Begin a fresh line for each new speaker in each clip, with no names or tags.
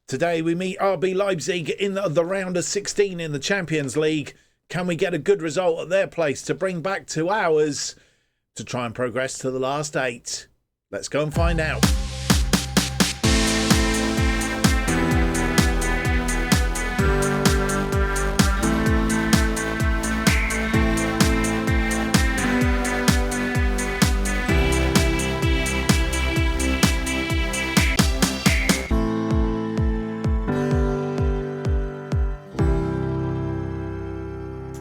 Today we meet RB Leipzig in the round of 16 in the Champions League. Can we get a good result at their place to bring back to ours to try and progress to the last 8? Let's go and find out.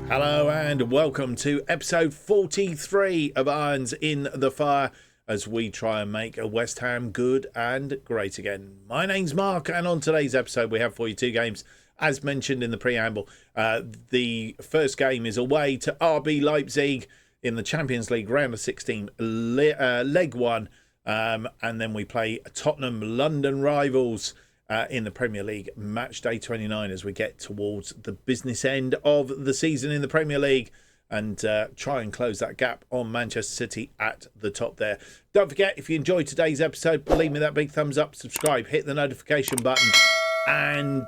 Hello and welcome to episode 43 of Irons in the Fire as we try and make West Ham good and great again. My name's Mark, and on today's episode we have for you 2 games. As mentioned in the preamble, the first game is away to RB Leipzig in the Champions League round of 16, leg 1, and then we play Tottenham, London rivals, in the Premier League match day 29 as we get towards the business end of the season in the Premier League and try and close that gap on Manchester City at the top there. Don't forget, if you enjoyed today's episode, leave me that big thumbs up, subscribe, hit the notification button, and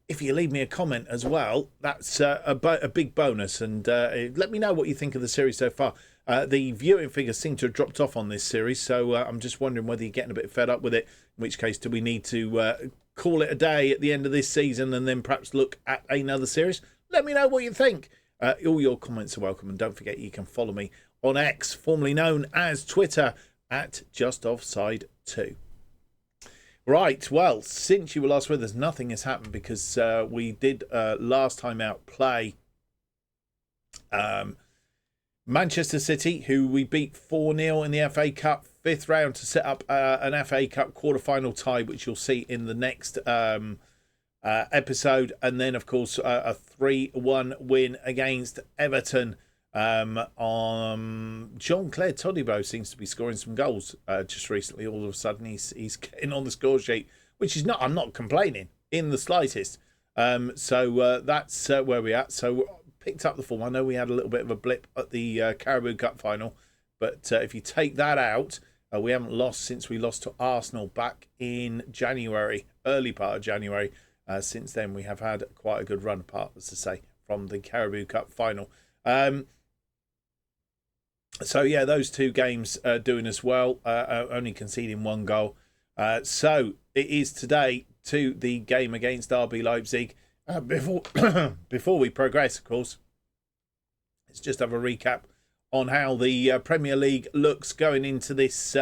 if you leave me a comment as well, that's a big bonus, and let me know what you think of the series so far. The viewing figures seem to have dropped off on this series, so I'm just wondering whether you're getting a bit fed up with it, in which case do we need to call it a day at the end of this season and then perhaps look at another series? Let me know what you think. All your comments are welcome, and don't forget you can follow me on X, formerly known as Twitter, at JustOffsideFM. Right, well, since you were last with us, nothing has happened because we did last time out play Manchester City, who we beat 4-0 in the FA Cup, 5th round to set up an FA Cup quarter-final tie, which you'll see in the next episode. And then, of course, a 3-1 win against Everton. Jean-Claire Todibo seems to be scoring some goals just recently. All of a sudden, he's getting on the score sheet, which is not. I'm not complaining in the slightest. So that's where we're at. So picked up the form. I know we had a little bit of a blip at the Carabao Cup final, but if you take that out, we haven't lost since we lost to Arsenal back in January, early part of January. Since then, we have had quite a good run, apart, as to say, from the Carabao Cup final. So, yeah, those 2 games are doing us well, only conceding 1 goal. So, it is today to the game against RB Leipzig. Before we progress, of course, let's just have a recap on how the Premier League looks going into this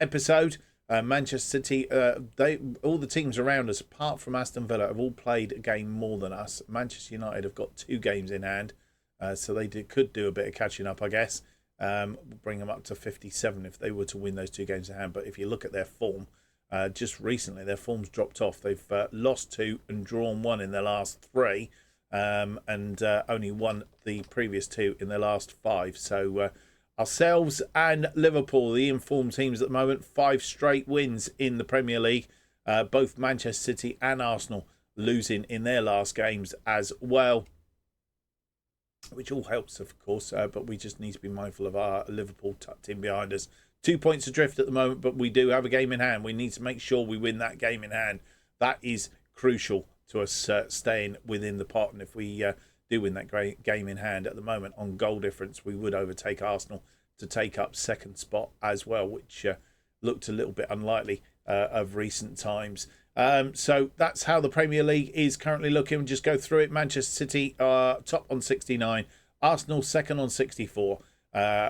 episode. Manchester City, all the teams around us, apart from Aston Villa, have all played a game more than us. Manchester United have got 2 games in hand, so they could do a bit of catching up, I guess. Bring them up to 57 if they were to win those 2 games in hand. But if you look at their form, just recently their form's dropped off. They've lost 2 and drawn 1 in their last 3, and only won the previous 2 in their last 5. So ourselves and Liverpool, the informed teams at the moment, 5 straight wins in the Premier League. Both Manchester City and Arsenal losing in their last games as well, which all helps, of course, but we just need to be mindful of our Liverpool tucked in behind us. 2 points adrift at the moment, but we do have a game in hand. We need to make sure we win that game in hand. That is crucial to us staying within the pot, and if we do win that great game in hand at the moment on goal difference, we would overtake Arsenal to take up 2nd spot as well, which looked a little bit unlikely of recent times. So that's how the Premier League is currently looking. We'll just go through it. Manchester City are top on 69. Arsenal 2nd on 64.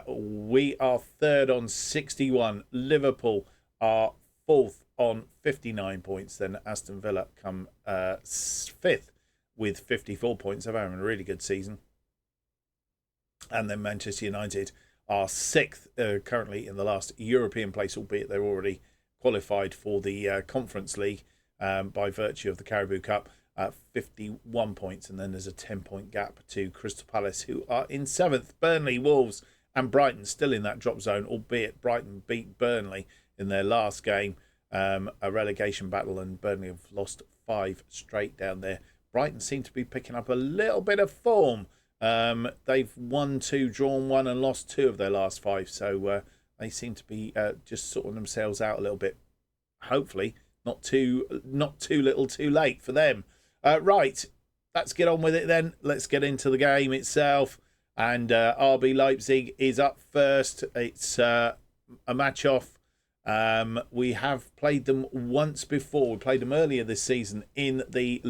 We are 3rd on 61. Liverpool are 4th on 59 points. Then Aston Villa come 5th with 54 points. They're having a really good season. And then Manchester United are 6th currently in the last European place, albeit they're already qualified for the Conference League by virtue of the Carabao Cup, 51 points. And then there's a 10-point gap to Crystal Palace, who are in 7th. Burnley, Wolves and Brighton still in that drop zone, albeit Brighton beat Burnley in their last game, a relegation battle, and Burnley have lost 5 straight down there. Brighton seem to be picking up a little bit of form. They've won 2, drawn 1 and lost 2 of their last 5. So they seem to be just sorting themselves out a little bit. Hopefully Not too little too late for them. Right, let's get on with it then. Let's get into the game itself. And RB Leipzig is up first. It's a match off. We have played them once before. We played them earlier this season in the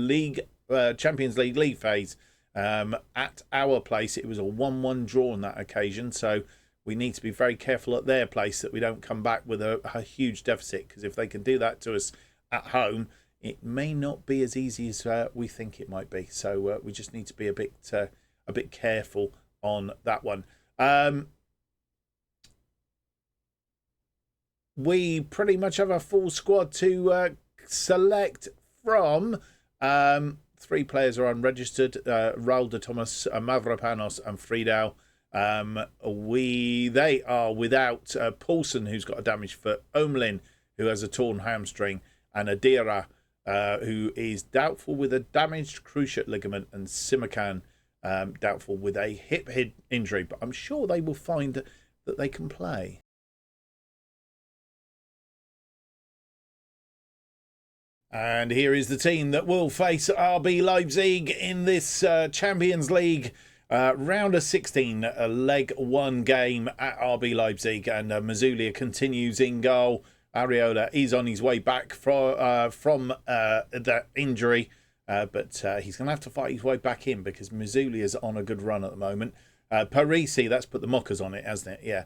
Champions League phase. At our place, it was a 1-1 draw on that occasion. So we need to be very careful at their place that we don't come back with a huge deficit. Because if they can do that to us at home, it may not be as easy as we think it might be. So we just need to be a bit careful on that one. We pretty much have a full squad to select from. 3 players are unregistered. Raul de Thomas, Mavropanos and Friedel. They are without Paulson, who's got a damaged foot, Omlin, who has a torn hamstring, and Adira, who is doubtful with a damaged cruciate ligament, and Simakan, doubtful with a hip injury. But I'm sure they will find that they can play. And here is the team that will face RB Leipzig in this Champions League round of 16, leg 1 game at RB Leipzig. And Mazulia continues in goal. Areola is on his way back from the injury. But he's going to have to fight his way back in because Mazulia's on a good run at the moment. Parisi, that's put the mockers on it, hasn't it? Yeah.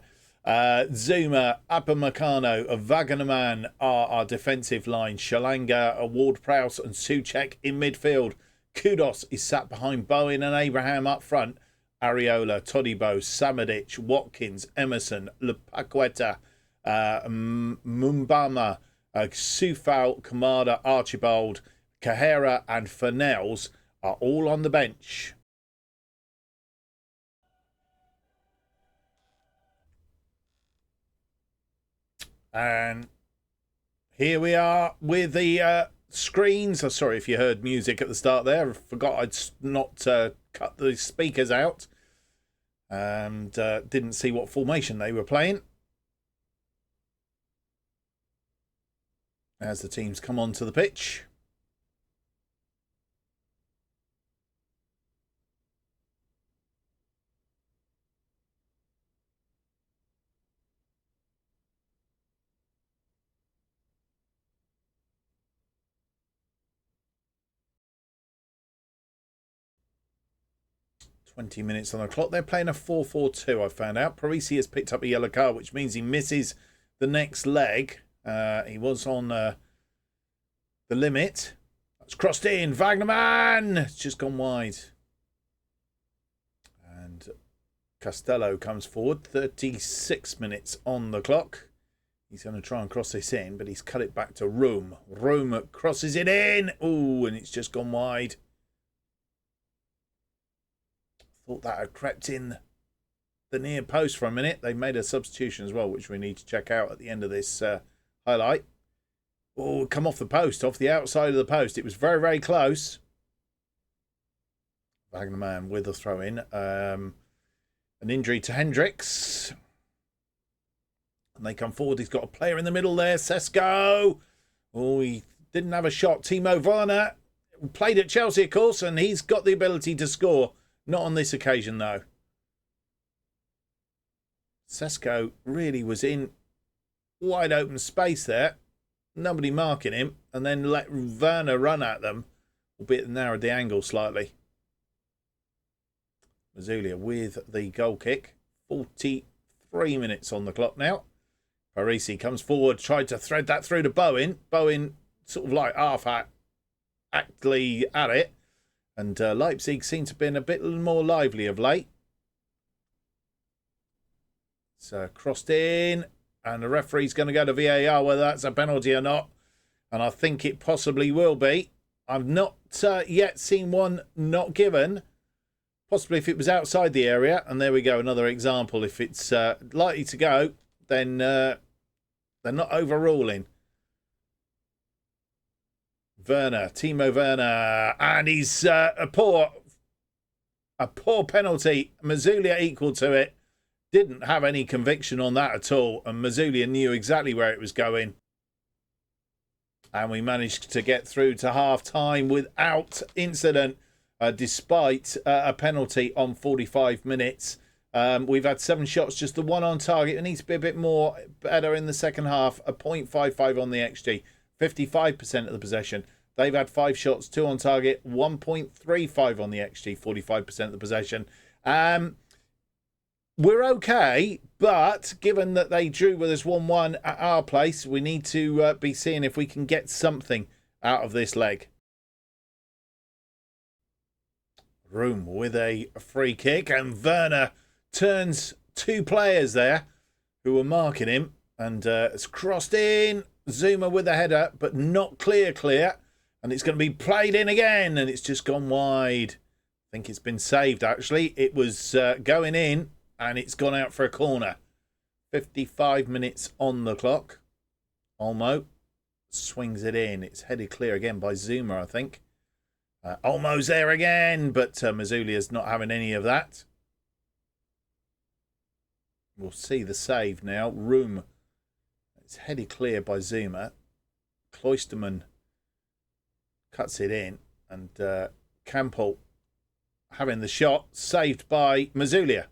Zuma, Upamecano, Wagnerman are our defensive line. Shalanga, Ward-Prowse and Souček in midfield. Kudos is sat behind Bowen and Abraham up front. Areola, Todibo, Samadic, Watkins, Emerson, Lepaqueta, Mumbama, Sufal, Kamada, Archibald, Kahera and Fernels are all on the bench. And here we are with the screens. Oh, sorry if you heard music at the start there. I forgot I'd not cut the speakers out. And didn't see what formation they were playing. As the teams come onto the pitch. "20 minutes on the clock." They're playing a 4-4-2, I found out. Parisi has picked up a yellow card, which means he misses the next leg. He was on the limit. That's crossed in. Wagnerman! It's just gone wide. And Costello comes forward. 36 minutes on the clock. He's going to try and cross this in, but he's cut it back to Room. Room crosses it in. Ooh, and it's just gone wide. Thought that had crept in the near post for a minute. They made a substitution as well, which we need to check out at the end of this highlight. Oh, come off the post, off the outside of the post. It was very, very close. Wagnerman with a throw in. An injury to Hendricks. And they come forward. He's got a player in the middle there. Sesko. Oh, he didn't have a shot. Timo Werner played at Chelsea, of course, and he's got the ability to score. Not on this occasion, though. Sesko really was in wide open space there. Nobody marking him. And then let Werner run at them. Albeit narrowed the angle slightly. Mazulia with the goal kick. 43 minutes on the clock now. Parisi comes forward. Tried to thread that through to Bowen. Bowen sort of like half actually at it. And Leipzig seem to have been a bit more lively of late. It's crossed in. And the referee's going to go to VAR, whether that's a penalty or not. And I think it possibly will be. I've not yet seen one not given. Possibly if it was outside the area. And there we go, another example. If it's likely to go, then they're not overruling. Werner, Timo Werner, and he's a poor penalty. Mazulia equal to it. Didn't have any conviction on that at all, and Mazulia knew exactly where it was going. And we managed to get through to half-time without incident, despite a penalty on 45 minutes. We've had 7 shots, just the one on target. It needs to be a bit more better in the second half. A 0.55 on the XG, 55% of the possession. They've had 5 shots, 2 on target, 1.35 on the XG, 45% of the possession. We're okay, but given that they drew with us 1-1 at our place, we need to be seeing if we can get something out of this leg. Room with a free kick, and Werner turns 2 players there who were marking him, and it's crossed in. Zuma with the header, but not clear. And it's going to be played in again, and it's just gone wide. I think it's been saved, actually. It was going in, and it's gone out for a corner. 55 minutes on the clock. Olmo swings it in. It's headed clear again by Zuma, I think. Olmo's there again, but Mazulia's not having any of that. We'll see the save now. Room. It's headed clear by Zuma. Cloisterman cuts it in, and Campbell having the shot, saved by Mazulia.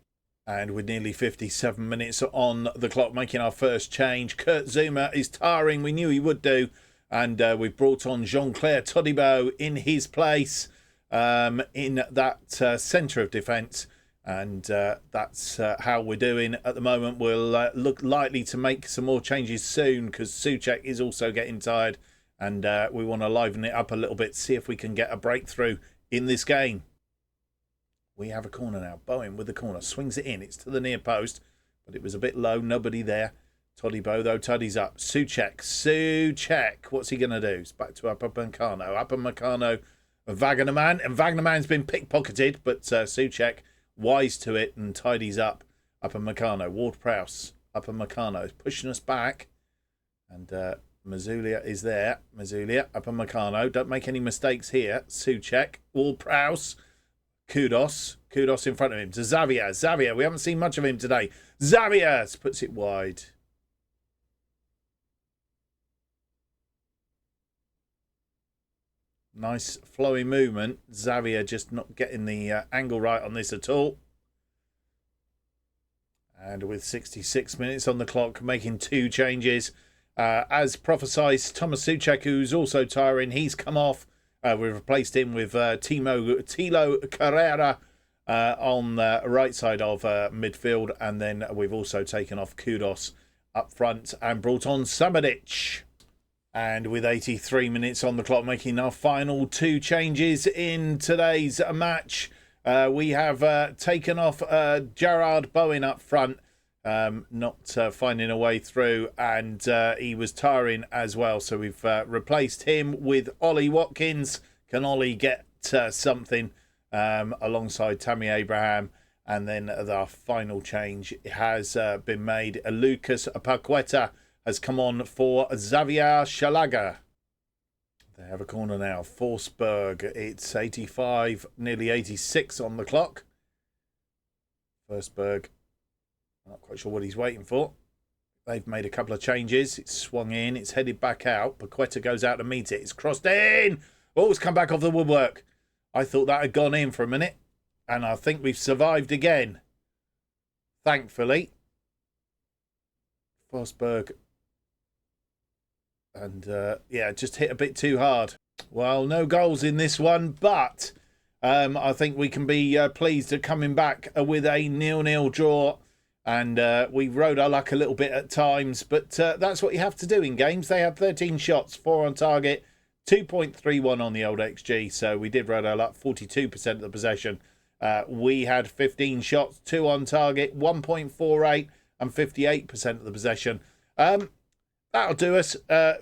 And with nearly 57 minutes on the clock, making our first change, Kurt Zuma is tiring. We knew he would do. And we've brought on Jean-Claire Todibo in his place in that centre of defence. And that's how we're doing at the moment. We'll look likely to make some more changes soon, because Souček is also getting tired. And we want to liven it up a little bit, see if we can get a breakthrough in this game. We have a corner now. Bowen with the corner. Swings it in. It's to the near post, but it was a bit low. Nobody there. Todibo, though. Tuddy's up. Souček. What's he going to do? It's back to Upamecano. Upamecano, Wagnerman. And Wagnerman's been pickpocketed, but Souček wise to it and tidies up. Upamecano. Ward-Prowse. Upamecano is pushing us back. And Mazulia is there. Mazulia, Upamecano. Don't make any mistakes here. Souček, Ward-Prowse. Kudos in front of him to Xavier. We haven't seen much of him today. Xavier puts it wide. Nice flowy movement. Xavier just not getting the angle right on this at all. And with 66 minutes on the clock, making 2 changes. As prophesied, Thomas Souček, who's also tiring, he's come off. We've replaced him with Tilo Carrera on the right side of midfield. And then we've also taken off Kudos up front and brought on Samadic. And with 83 minutes on the clock, making our final 2 changes in today's match, we have taken off Gerard Bowen up front, not finding a way through, and he was tiring as well. So we've replaced him with Ollie Watkins. Can Ollie get something alongside Tammy Abraham? And then the final change has been made. Lucas Paqueta has come on for Xavier Shalaga. They have a corner now. Forsberg. It's 85, nearly 86 on the clock. Forsberg. Not quite sure what he's waiting for. They've made a couple of changes. It's swung in. It's headed back out. Paqueta goes out to meet it. It's crossed in. Oh, it's come back off the woodwork. I thought that had gone in for a minute. And I think we've survived again. Thankfully. Forsberg. And, just hit a bit too hard. Well, no goals in this one, but I think we can be pleased at coming back with a 0-0 draw. And we rode our luck a little bit at times, but that's what you have to do in games. They had 13 shots, 4 on target, 2.31 on the old XG. So we did ride our luck, 42% of the possession. We had 15 shots, 2 on target, 1.48 and 58% of the possession. That'll do us.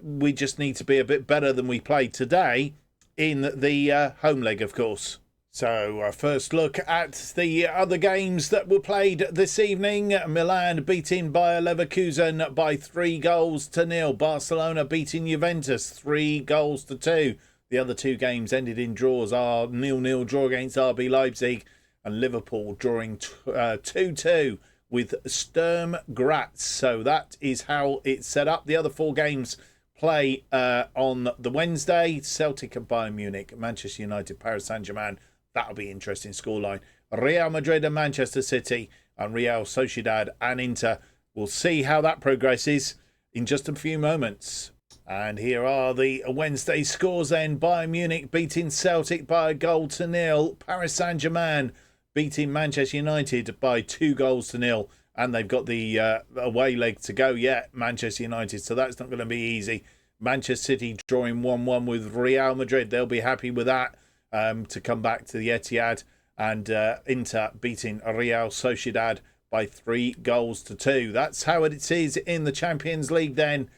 We just need to be a bit better than we played today in the home leg, of course. So, first look at the other games that were played this evening. Milan beating Bayer Leverkusen by 3-0. Barcelona beating Juventus 3-2. The other 2 games ended in draws. Our 0-0 draw against RB Leipzig, and Liverpool drawing 2-2 with Sturm Graz. So that is how it's set up. The other 4 games play on the Wednesday. Celtic and Bayern Munich, Manchester United, Paris Saint-Germain. That'll be interesting scoreline. Real Madrid and Manchester City, and Real Sociedad and Inter. We'll see how that progresses in just a few moments. And here are the Wednesday scores then. Bayern Munich beating Celtic by 1-0. Paris Saint-Germain beating Manchester United by 2-0. And they've got the away leg to go yet, Manchester United. So that's not going to be easy. Manchester City drawing 1-1 with Real Madrid. They'll be happy with that to come back to the Etihad. And Inter beating Real Sociedad by 3-2. That's how it is in the Champions League then.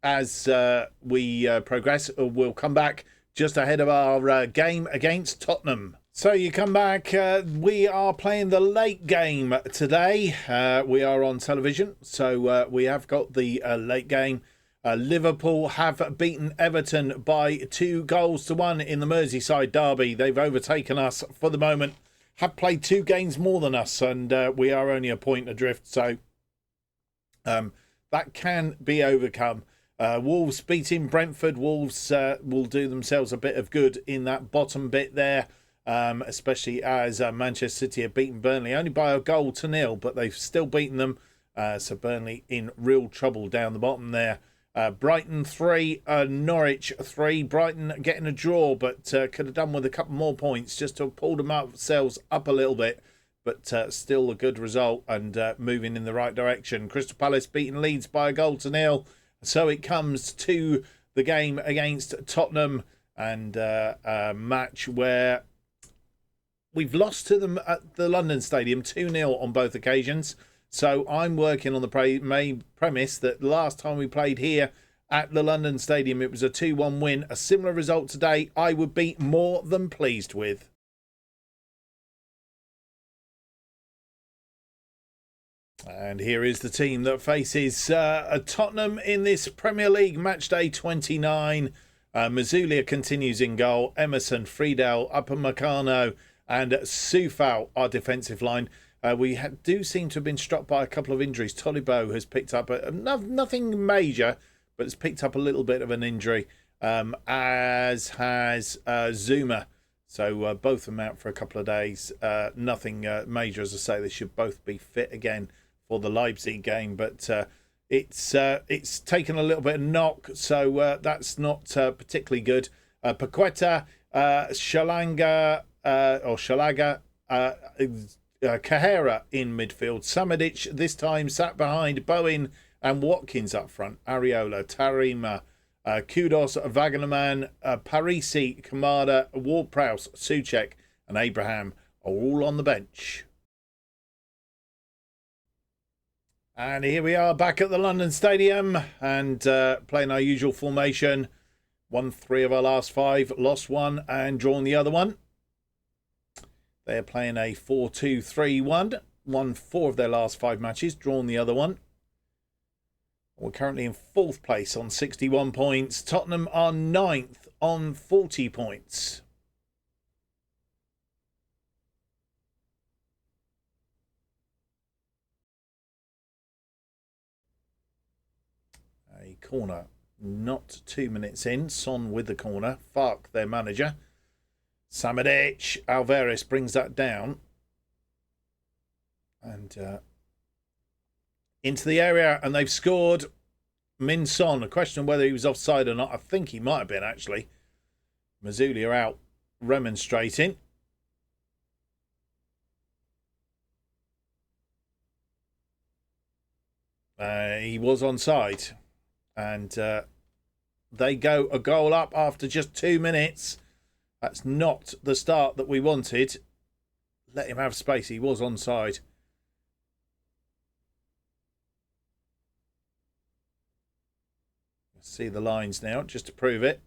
As we progress, we'll come back just ahead of our game against Tottenham. So you come back. We are playing the late game today. We are on television, so we have got the late game. Liverpool have beaten Everton by 2-1 in the Merseyside derby. They've overtaken us for the moment. Have played 2 games more than us, and we are only a point adrift. So that can be overcome. Wolves beating Brentford. Wolves will do themselves a bit of good in that bottom bit there, especially as Manchester City have beaten Burnley only by 1-0, but they've still beaten them. So Burnley in real trouble down the bottom there. Brighton 3, Norwich 3. Brighton getting a draw, but could have done with a couple more points just to have pulled themselves up a little bit. But still a good result and moving in the right direction. Crystal Palace beating Leeds by 1-0. So it comes to the game against Tottenham, and a match where we've lost to them at the London Stadium 2-0 on both occasions. So I'm working on the premise that last time we played here at the London Stadium, it was a 2-1 win. A similar result today, I would be more than pleased with. And here is the team that faces Tottenham in this Premier League match day 29. Mazulia continues in goal. Emerson, Friedel, Upamecano and Soufal, our defensive line. We do seem to have been struck by a couple of injuries. Tolibo has picked up nothing major, but has picked up a little bit of an injury, as has Zuma. So both of them out for a couple of days. Nothing major, as I say. They should both be fit again for the Leipzig game, but it's taken a little bit of knock, so that's not particularly good. Paqueta, Shalaga, Kahera in midfield. Samadic this time sat behind Bowen and Watkins up front. Areola, Tarima, Kudos, Wagnerman, Parisi, Kamada, Ward-Prowse, Souček and Abraham are all on the bench. And here we are back at the London Stadium and playing our usual formation. Won 3 of our last 5, lost 1 and drawn the other one. They're playing a 4-2-3-1. Won 4 of their last 5 matches, drawn the other one. We're currently in 4th place on 61 points. Tottenham are 9th on 40 points. A corner, not 2 minutes in. Son with the corner. Fark, their manager. Samadic, Alvarez brings that down. And into the area, and they've scored. Min Son, a question of whether he was offside or not. I think he might have been, actually. Mazulia out remonstrating. He was onside. And they go a goal up after just 2 minutes. That's not the start that we wanted. Let him have space. He was onside. See the lines now, just to prove it.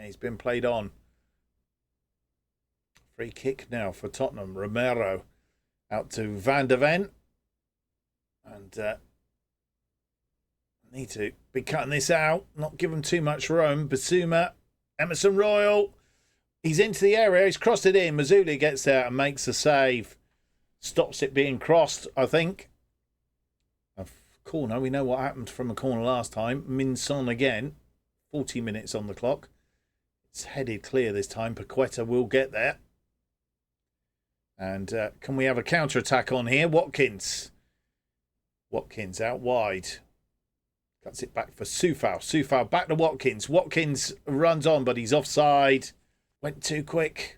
He's been played on. Free kick now for Tottenham. Romero out to Van der Ven. And need to be cutting this out. Not give him too much room. Basuma, Emerson Royal. He's into the area. He's crossed it in. Mazulia gets there and makes a save. Stops it being crossed, I think. Of corner. We know what happened from a corner last time. Minson again. 40 minutes on the clock. It's headed clear this time. Paqueta will get there. And can we have a counter-attack on here? Watkins. Watkins out wide. Cuts it back for Soufal. Soufal back to Watkins. Watkins runs on, but he's offside. Went too quick.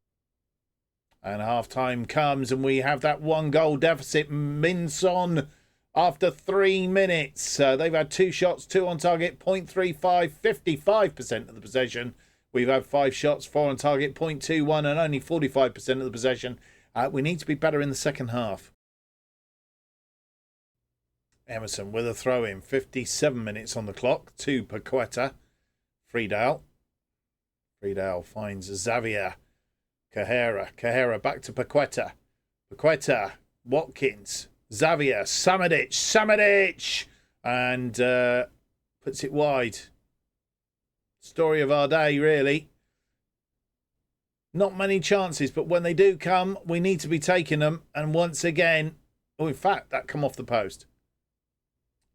And half-time comes, and we have that 1-goal deficit. Minson after 3 minutes. They've had 2 shots, 2 on target, 0.35, 55% of the possession. We've had 5 shots, 4 on target, 0.21, and only 45% of the possession. We need to be better in the second half. Emerson with a throw-in. 57 minutes on the clock to Paqueta. Friedel. Friedel finds Xavier. Cajera. Cajera back to Paqueta. Paqueta. Watkins. Xavier. Samadic. Samadic! And puts it wide. Story of our day, really. Not many chances, but when they do come, we need to be taking them. And once again, in fact, that come off the post.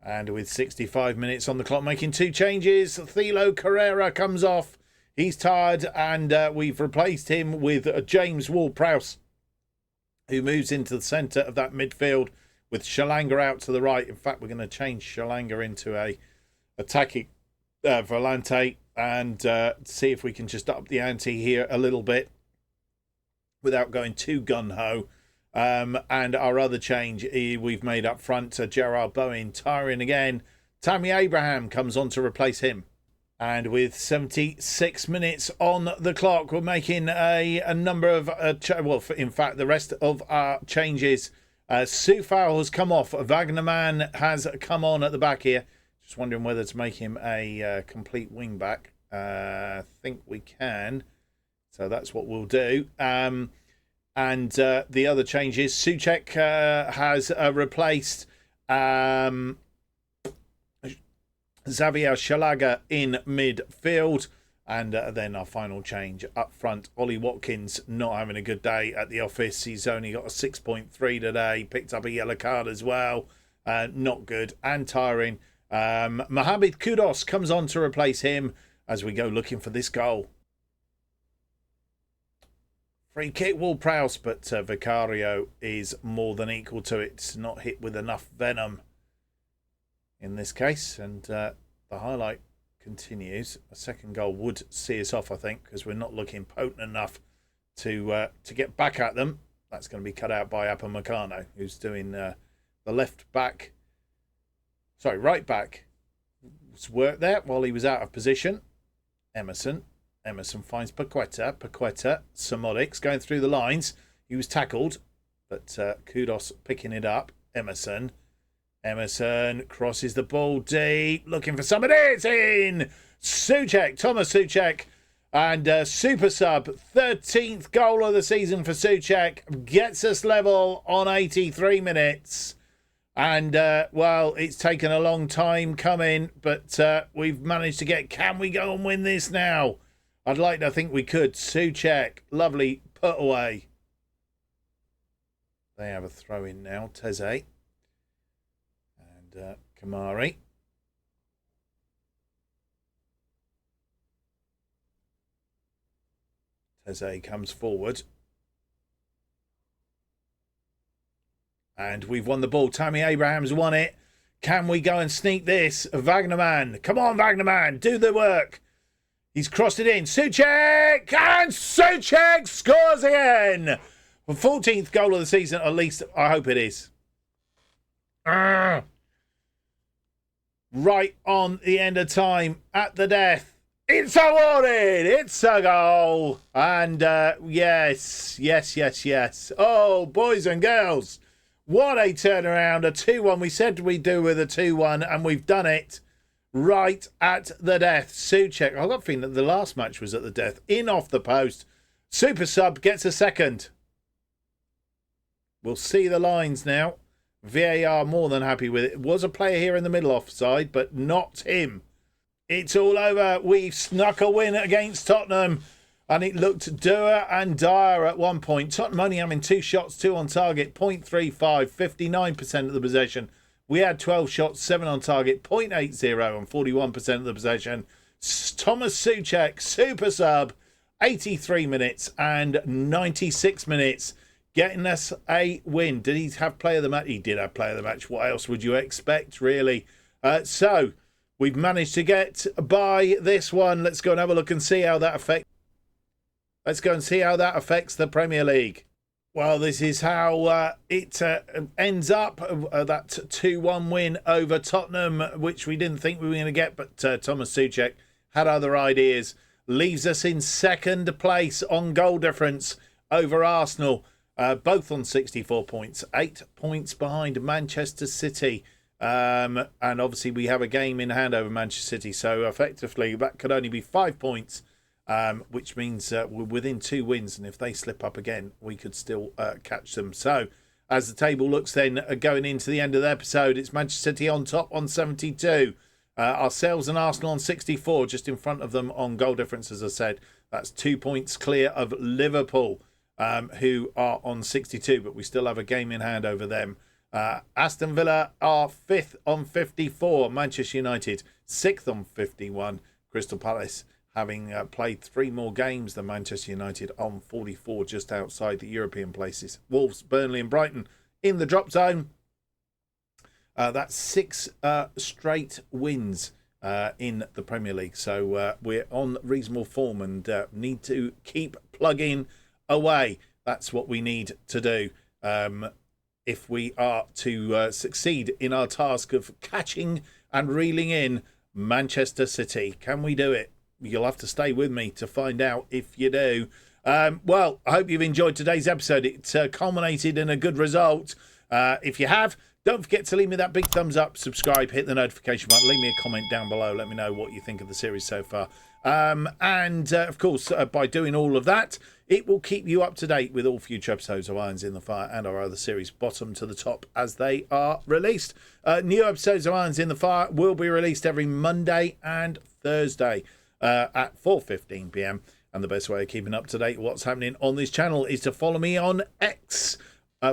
And with 65 minutes on the clock, making 2 changes, Thilo Carrera comes off. He's tired, and we've replaced him with James Ward-Prowse, who moves into the centre of that midfield with Shalanga out to the right. In fact, we're going to change Shalanga into a attacking volante and see if we can just up the ante here a little bit without going too gun-ho. And our other change we've made up front, Gerard Bowen tiring again. Tammy Abraham comes on to replace him. And with 76 minutes on the clock, we're making a number of, in fact, the rest of our changes. Soufal has come off. Wagnerman has come on at the back here. Just wondering whether to make him a complete wing back. I think we can. So that's what we'll do. And the other changes, Souček has replaced Xavier Shalaga in midfield. And then our final change up front, Ollie Watkins not having a good day at the office. He's only got a 6.3 today. Picked up a yellow card as well. Not good and tiring. Mohamed Kudus comes on to replace him as we go looking for this goal. Free kick, Ward-Prowse, but Vicario is more than equal to it. Not hit with enough venom in this case. And the highlight continues. A second goal would see us off, I think, because we're not looking potent enough to get back at them. That's going to be cut out by Upamecano, who's doing the left back. Sorry, right back. Worked there while he was out of position. Emerson finds Paqueta. Paqueta, Samodics going through the lines. He was tackled, but Kudus picking it up. Emerson crosses the ball deep, looking for somebody. It's in! Souček, Thomas Souček, and super sub, 13th goal of the season for Souček, gets us level on 83 minutes. And, well, it's taken a long time coming, but we've managed to get... Can we go and win this now? I'd like to think we could. Souček, lovely put away. They have a throw in now. Teze. And Kamari. Teze comes forward. And we've won the ball. Tammy Abraham's won it. Can we go and sneak this? Wagnerman. Come on, Wagnerman. Do the work. He's crossed it in. Souček! And Souček scores again! The 14th goal of the season, at least I hope it is. Right on the end of time, at the death. It's awarded! It's a goal! And yes. Oh, boys and girls, what a turnaround. A 2-1. We said we'd do with a 2-1, and we've done it. Right at the death. Souček. I've got a feeling that the last match was at the death. In off the post. Super sub gets a second. We'll see the lines now. VAR more than happy with it. Was a player here in the middle offside, but not him. It's all over. We've snuck a win against Tottenham. And it looked dour and dire at one point. Tottenham only having 2 shots, 2 on target, 0.35, 59% of the possession. We had 12 shots, 7 on target, 0.80 on 41% of the possession. Thomas Souček, super sub, 83 minutes and 96 minutes, getting us a win. Did he have player of the match? He did have player of the match. What else would you expect, really? So we've managed to get by this one. Let's go and have a look and see how that affects. Let's go and see how that affects the Premier League. Well, this is how it ends up. That 2-1 win over Tottenham, which we didn't think we were going to get, but Thomas Souček had other ideas. Leaves us in second place on goal difference over Arsenal, both on 64 points, 8 points behind Manchester City. And obviously we have a game in hand over Manchester City, so effectively that could only be 5 points, which means we're within 2 wins, and if they slip up again, we could still catch them. So as the table looks then going into the end of the episode, it's Manchester City on top on 72. Ourselves and Arsenal on 64, just in front of them on goal difference, as I said. That's 2 points clear of Liverpool, who are on 62, but we still have a game in hand over them. Aston Villa are 5th on 54. Manchester United 6th on 51. Crystal Palace, having played 3 more games than Manchester United, on 44, just outside the European places. Wolves, Burnley and Brighton in the drop zone. That's 6 straight wins in the Premier League. So we're on reasonable form and need to keep plugging away. That's what we need to do if we are to succeed in our task of catching and reeling in Manchester City. Can we do it? You'll have to stay with me to find out if you do. Well, I hope you've enjoyed today's episode. It culminated in a good result. If you have, don't forget to leave me that big thumbs up, subscribe, hit the notification button, leave me a comment down below. Let me know what you think of the series so far. Of course, by doing all of that, it will keep you up to date with all future episodes of Irons in the Fire and our other series, bottom to the top, as they are released. New episodes of Irons in the Fire will be released every Monday and Thursday at 4:15 p.m. And the best way of keeping up to date with what's happening on this channel is to follow me on X,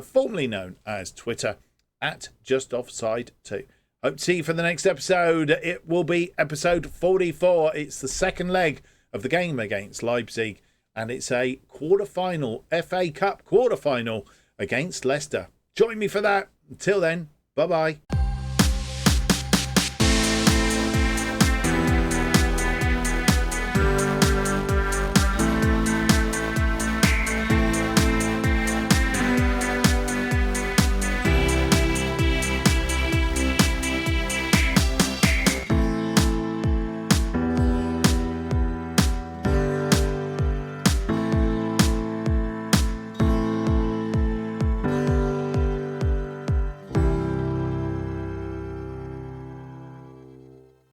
formerly known as Twitter, at JustOffside2. Hope to see you for the next episode. It will be episode 44. It's the second leg of the game against Leipzig, and it's a quarter-final, FA Cup quarter-final against Leicester. Join me for that. Until then, bye-bye.